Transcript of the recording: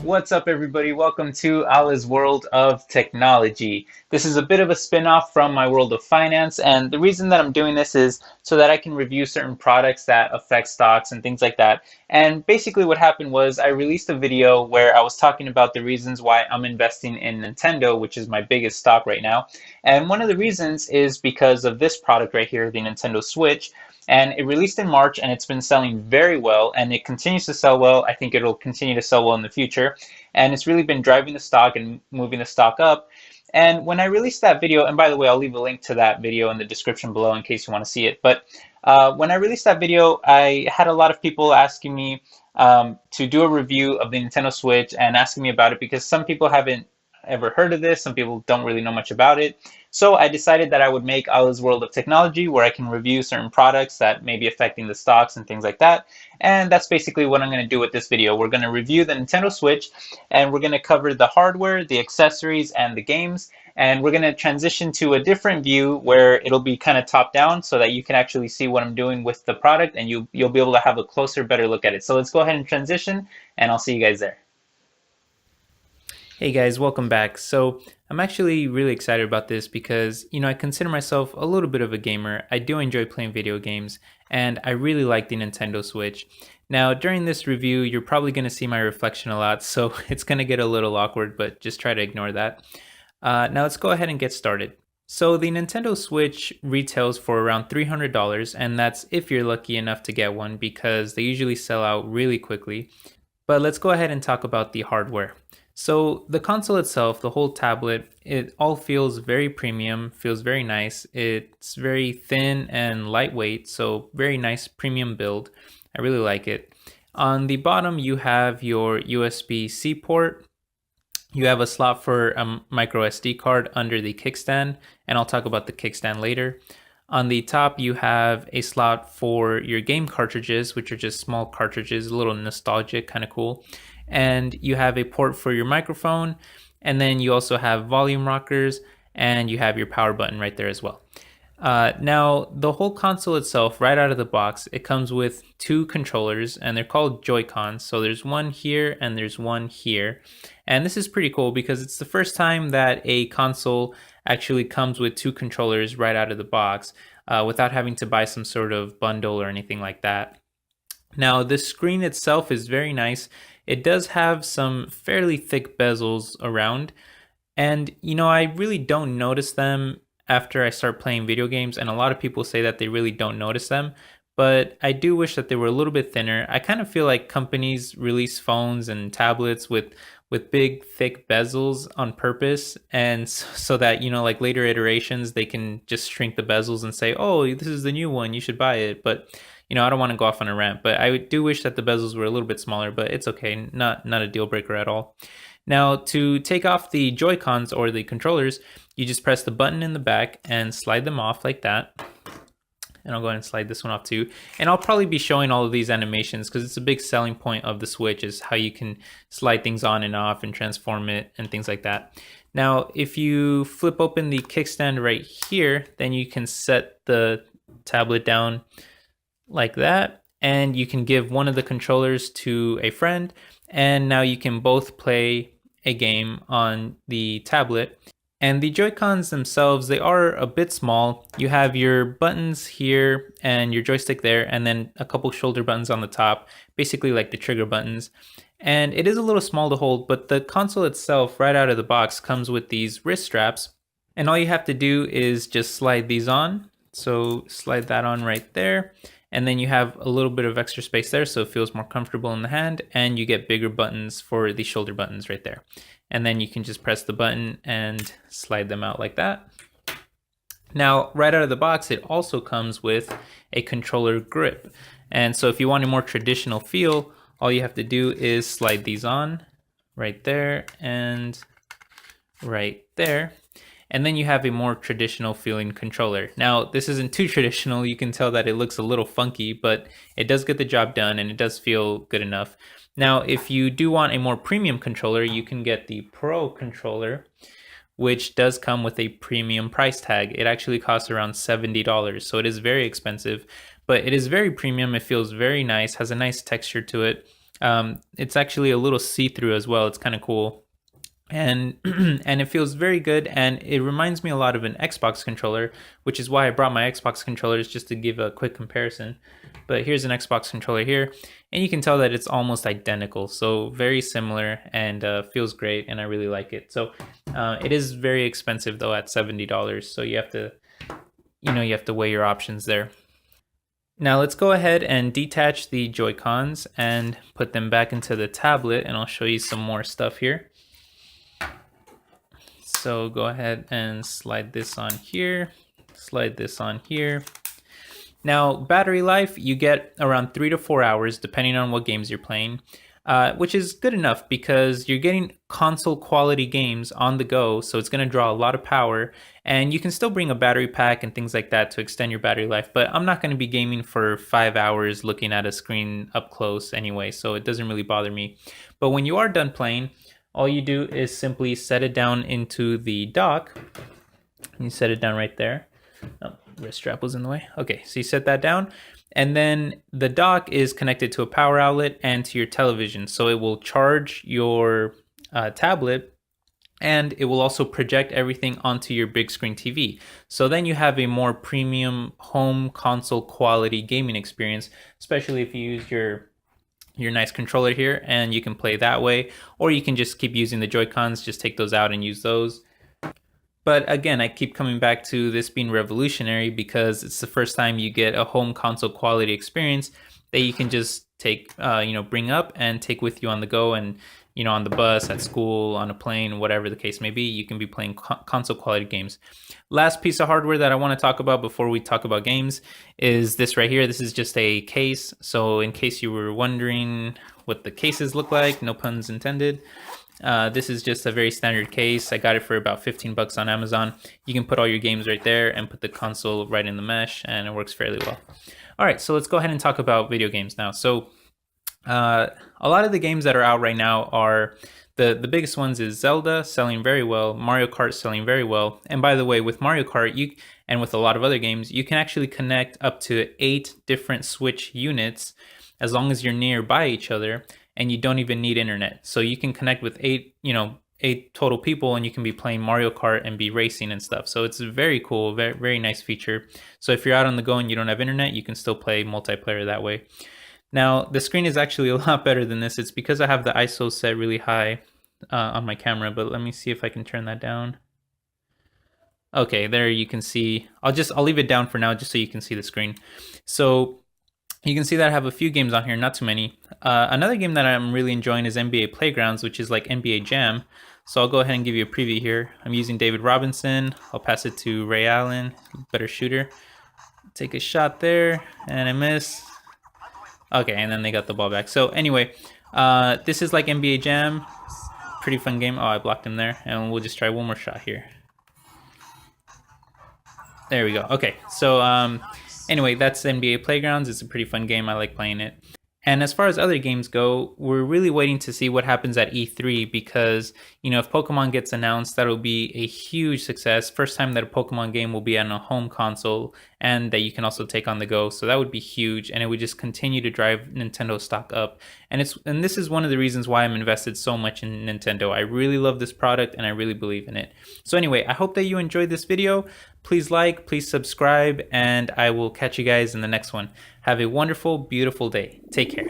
What's up, everybody? Welcome to Ali's World of Technology. This is a bit of a spin-off from my world of finance, and the reason that I'm doing this is so that I can review certain products that affect stocks and things like that. And basically what happened was I released a video where I was talking about the reasons why I'm investing in Nintendo, which is my biggest stock right now. And one of the reasons is because of this product right here, the Nintendo Switch. And it released in March and it's been selling very well and it continues to sell well. I think it'll continue to sell well in the future. And it's really been driving the stock and moving the stock up. And when I released that video, and by the way, I'll leave a link to that video in the description below in case you want to see it. But when I released that video, I had a lot of people asking me to do a review of the Nintendo Switch and asking me about it because some people haven't ever heard of this. Some people don't really know much about it. So I decided that I would make Ali's World of Technology where I can review certain products that may be affecting the stocks and things like that. And that's basically what I'm going to do with this video. We're going to review the Nintendo Switch and we're going to cover the hardware, the accessories, and the games. And we're going to transition to a different view where it'll be kind of top down so that you can actually see what I'm doing with the product and you'll be able to have a closer, better look at it. So let's go ahead and transition and I'll see you guys there. Hey guys, welcome back. So I'm actually really excited about this because, I consider myself a little bit of a gamer. I do enjoy playing video games and I really like the Nintendo Switch. Now, during this review, you're probably going to see my reflection a lot, so it's going to get a little awkward, but just try to ignore that. Now let's go ahead and get started. So the Nintendo Switch retails for around $300, and that's if you're lucky enough to get one because they usually sell out really quickly. But let's go ahead and talk about the hardware. So the console itself, the whole tablet, it all feels very premium, feels very nice. It's very thin and lightweight, so very nice premium build. I really like it. On the bottom, you have your USB-C port. You have a slot for a micro SD card under the kickstand, and I'll talk about the kickstand later. On the top, you have a slot for your game cartridges, which are just small cartridges, a little nostalgic, kind of cool. And you have a port for your microphone, and then you also have volume rockers, and you have your power button right there as well. Now, the whole console itself, right out of the box, it comes with two controllers, and they're called Joy-Cons. So there's one here, and there's one here. And this is pretty cool because it's the first time that a console actually comes with two controllers right out of the box without having to buy some sort of bundle or anything like that. Now, the screen itself is very nice. It does have some fairly thick bezels around, and I really don't notice them after I start playing video games, and a lot of people say that they really don't notice them, but I do wish that they were a little bit thinner. I kind of feel like companies release phones and tablets with big thick bezels on purpose, and so that like later iterations they can just shrink the bezels and say, oh, this is the new one, you should buy it. But I don't want to go off on a rant, but I do wish that the bezels were a little bit smaller, but it's okay, not a deal breaker at all. Now, to take off the Joy-Cons or the controllers, you just press the button in the back and slide them off like that. And I'll go ahead and slide this one off too. And I'll probably be showing all of these animations because it's a big selling point of the Switch is how you can slide things on and off and transform it and things like that. Now, if you flip open the kickstand right here, then you can set the tablet down like that, and you can give one of the controllers to a friend, and now you can both play a game on the tablet. And the Joy-Cons themselves, they are a bit small. You have your buttons here and your joystick there, and then a couple shoulder buttons on the top, basically like the trigger buttons. And it is a little small to hold, but the console itself right out of the box comes with these wrist straps, and all you have to do is just slide these on. So slide that on right there. And then you have a little bit of extra space there, so it feels more comfortable in the hand, and you get bigger buttons for the shoulder buttons right there. And then you can just press the button and slide them out like that. Now, right out of the box, it also comes with a controller grip. And so if you want a more traditional feel, all you have to do is slide these on right there and right there. And then you have a more traditional feeling controller. Now, this isn't too traditional. You can tell that it looks a little funky, but it does get the job done and it does feel good enough. Now, if you do want a more premium controller, you can get the Pro controller, which does come with a premium price tag. It actually costs around $70, so it is very expensive, but it is very premium. It feels very nice, has a nice texture to it. It's actually a little see-through as well. It's kind of cool, and and it feels very good, and it reminds me a lot of an Xbox controller, which is why I brought my Xbox controllers, just to give a quick comparison. But here's an Xbox controller here, and you can tell that it's almost identical, so very similar, and feels great, and I really like it. So it is very expensive though, at $70, so you have to, you have to weigh your options there. Now let's go ahead and detach the Joy-Cons and put them back into the tablet, and I'll show you some more stuff here. So go ahead and slide this on here, slide this on here. Now, battery life, you get around 3 to 4 hours depending on what games you're playing, which is good enough because you're getting console quality games on the go, so it's going to draw a lot of power, and you can still bring a battery pack and things like that to extend your battery life. But I'm not going to be gaming for 5 hours looking at a screen up close anyway, so it doesn't really bother me. But when you are done playing, all you do is simply set it down into the dock. You set it down right there. Oh, wrist strap was in the way. Okay, so you set that down, and then the dock is connected to a power outlet and to your television, so it will charge your tablet, and it will also project everything onto your big screen TV. So then you have a more premium home console quality gaming experience, especially if you use your nice controller here, and you can play that way, or you can just keep using the Joy-Cons, just take those out and use those. But again, I keep coming back to this being revolutionary because it's the first time you get a home console quality experience that you can just take, bring up and take with you on the go, and on the bus, at school, on a plane, whatever the case may be, you can be playing console quality games. Last piece of hardware that I want to talk about before we talk about games is this right here. This is just a case. So in case you were wondering what the cases look like, no puns intended. This is just a very standard case. I got it for about 15 bucks on Amazon. You can put all your games right there and put the console right in the mesh, and it works fairly well. All right, so let's go ahead and talk about video games now. So a lot of the games that are out right now are the biggest ones is Zelda selling very well, Mario Kart selling very well. And by the way, with Mario Kart, and with a lot of other games, you can actually connect up to 8 different Switch units as long as you're nearby each other, and you don't even need internet. So you can connect with 8 total people, and you can be playing Mario Kart and be racing and stuff. So it's very cool, very, very nice feature. So if you're out on the go and you don't have internet, you can still play multiplayer that way. Now, the screen is actually a lot better than this. It's because I have the ISO set really high on my camera, but let me see if I can turn that down. Okay, there you can see. I'll leave it down for now just so you can see the screen. So you can see that I have a few games on here, not too many. Another game that I'm really enjoying is NBA Playgrounds, which is like NBA Jam. So I'll go ahead and give you a preview here. I'm using David Robinson. I'll pass it to Ray Allen, better shooter. Take a shot there, and I miss. Okay, and then they got the ball back. So anyway, this is like NBA Jam. Pretty fun game. Oh, I blocked him there. And we'll just try one more shot here. There we go. Okay, so anyway, that's NBA Playgrounds. It's a pretty fun game. I like playing it. And as far as other games go, we're really waiting to see what happens at E3 because, if Pokemon gets announced, that'll be a huge success. First time that a Pokemon game will be on a home console and that you can also take on the go. So that would be huge, and it would just continue to drive Nintendo stock up. And this is one of the reasons why I'm invested so much in Nintendo. I really love this product and I really believe in it. So anyway, I hope that you enjoyed this video. Please like, please subscribe, and I will catch you guys in the next one. Have a wonderful, beautiful day. Take care.